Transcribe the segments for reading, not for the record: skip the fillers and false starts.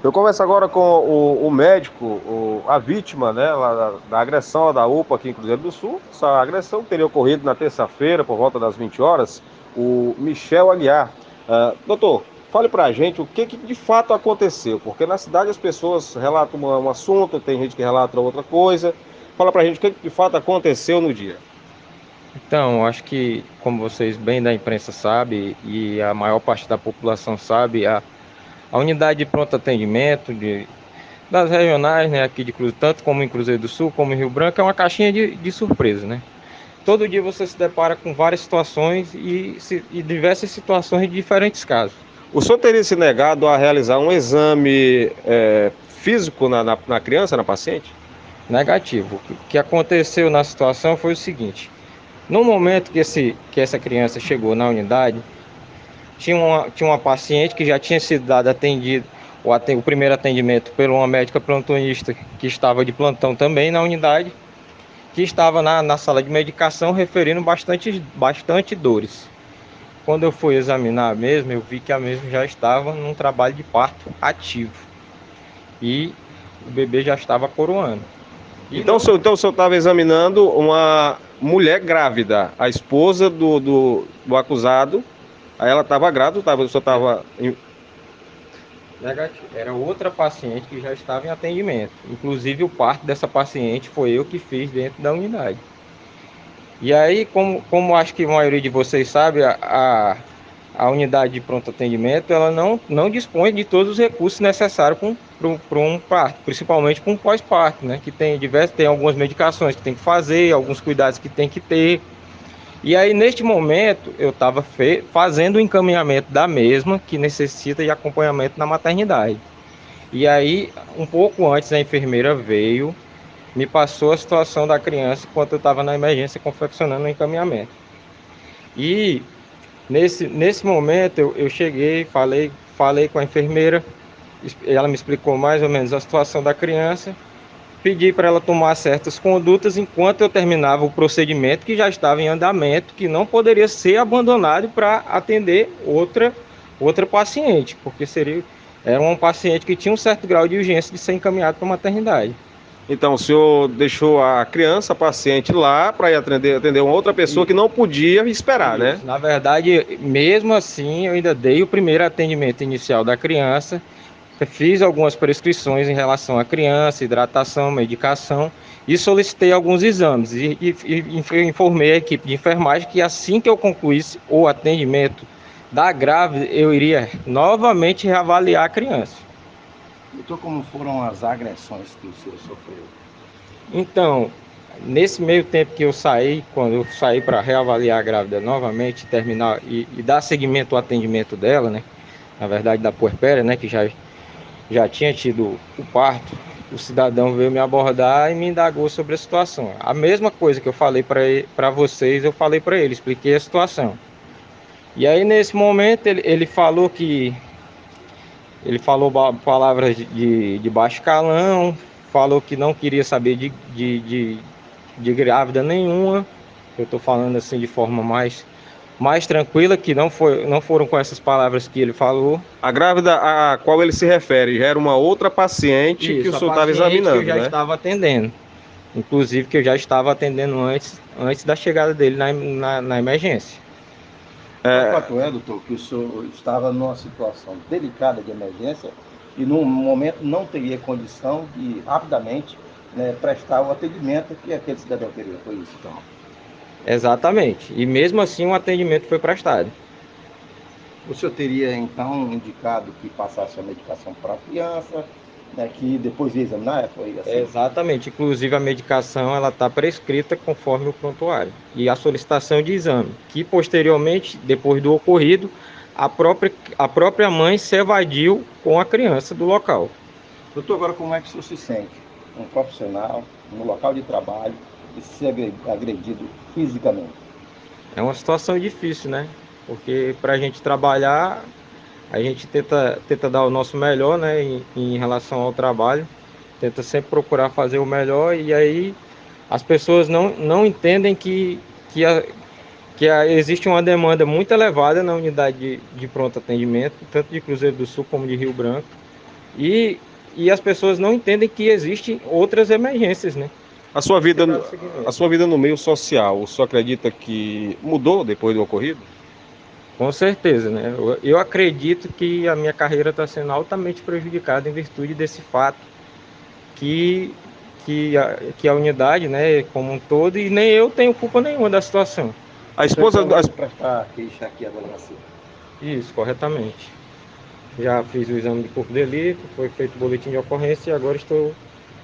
Eu converso agora com o médico, a vítima, né, lá da agressão lá da UPA aqui em Cruzeiro do Sul. Essa agressão teria ocorrido na terça-feira, por volta das 20 horas, o Michel Aguiar. Doutor, fale pra gente o que de fato aconteceu, porque na cidade as pessoas relatam um assunto, tem gente que relata outra coisa. Fala pra gente o que de fato aconteceu no dia. Então, acho que, como vocês bem da imprensa sabem, e a maior parte da população sabe, a unidade de pronto atendimento das regionais, né, aqui de Cruzeiro, tanto como em Cruzeiro do Sul, como em Rio Branco, é uma caixinha de surpresa, né? Todo dia você se depara com várias situações e diversas situações de diferentes casos. O senhor teria se negado a realizar um exame físico na criança, na paciente? Negativo. O que aconteceu na situação foi o seguinte: no momento que essa criança chegou na unidade, tinha uma paciente que já tinha sido dado atendido, o primeiro atendimento por uma médica plantonista que estava de plantão também na unidade, que estava na sala de medicação referindo bastante dores. Quando eu fui examinar mesmo, eu vi que a mesma já estava num trabalho de parto ativo e o bebê já estava coroando. E Então, não, o senhor estava examinando uma mulher grávida, a esposa do acusado. Aí ela estava grávida, o senhor estava. negativo. Era outra paciente que já estava em atendimento. Inclusive, o parto dessa paciente foi eu que fiz dentro da unidade. E aí, como acho que a maioria de vocês sabe, a unidade de pronto atendimento ela não dispõe de todos os recursos necessários para um parto, principalmente para um pós-parto, né? Que tem algumas medicações que tem que fazer, alguns cuidados que tem que ter. E aí, neste momento, eu estava fazendo o encaminhamento da mesma, que necessita de acompanhamento na maternidade. E aí, um pouco antes, a enfermeira veio, me passou a situação da criança enquanto eu estava na emergência confeccionando o encaminhamento. E nesse momento, eu cheguei, falei com a enfermeira, ela me explicou mais ou menos a situação da criança, pedi para ela tomar certas condutas enquanto eu terminava o procedimento que já estava em andamento, que não poderia ser abandonado para atender outra paciente, porque era um paciente que tinha um certo grau de urgência de ser encaminhado para a maternidade. Então, o senhor deixou a criança, a paciente lá, para ir atender uma outra pessoa E que não podia esperar, né? isso, na verdade, mesmo assim, eu ainda dei o primeiro atendimento inicial da criança, fiz algumas prescrições em relação à criança, hidratação, medicação, e solicitei alguns exames. E informei a equipe de enfermagem que assim que eu concluísse o atendimento da grávida, eu iria novamente reavaliar a criança. Doutor, como foram as agressões que o senhor sofreu? Então, nesse meio tempo que eu saí, quando eu saí para reavaliar a grávida novamente, terminar e dar seguimento ao atendimento dela, né? Na verdade, da puerpéria, né? Que já tinha tido o parto, o cidadão veio me abordar e me indagou sobre a situação. A mesma coisa que eu falei para vocês, eu falei para ele, expliquei a situação. E aí, nesse momento, ele falou palavras de baixo calão, falou que não queria saber de grávida nenhuma. Eu estou falando assim de forma mais tranquila, que não foram com essas palavras que ele falou. A grávida a qual ele se refere já era uma outra paciente que o Isso, a senhor estava paciente que eu examinando, já né? estava atendendo. Inclusive que eu já estava atendendo antes da chegada dele na emergência. O fato é, doutor, que o senhor estava numa situação delicada de emergência e num momento não teria condição de rapidamente, né, prestar o atendimento que aquele cidadão queria. Foi isso, então. Exatamente. E mesmo assim o atendimento foi prestado. O senhor teria, então, indicado que passasse a medicação para a criança, né, que depois ia examinar? Foi assim? Exatamente. Inclusive a medicação ela está prescrita conforme o prontuário. E a solicitação de exame, que posteriormente, depois do ocorrido, a própria mãe se evadiu com a criança do local. Doutor, agora como é que o senhor se sente? Um profissional, no local de trabalho, e ser agredido fisicamente? É uma situação difícil, né? Porque para a gente trabalhar, a gente tenta dar o nosso melhor, né, em relação ao trabalho, tenta sempre procurar fazer o melhor, e aí as pessoas não entendem existe uma demanda muito elevada na unidade de pronto atendimento, tanto de Cruzeiro do Sul como de Rio Branco, E, e as pessoas não entendem que existem outras emergências, né? A sua vida no meio social, o senhor acredita que mudou depois do ocorrido? Com certeza, né? Eu acredito que a minha carreira está sendo altamente prejudicada em virtude desse fato, que, que a unidade, né, como um todo, e nem eu tenho culpa nenhuma da situação. A esposa... prestar queixa aqui à delegacia. Isso, corretamente. Já fiz o exame de corpo de delito, foi feito o boletim de ocorrência e agora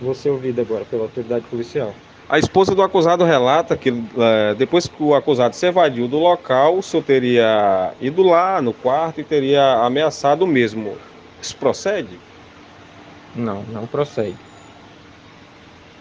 vou ser ouvido agora pela autoridade policial. A esposa do acusado relata que depois que o acusado se evadiu do local, o senhor teria ido lá no quarto e teria ameaçado mesmo. Isso procede? Não, não procede.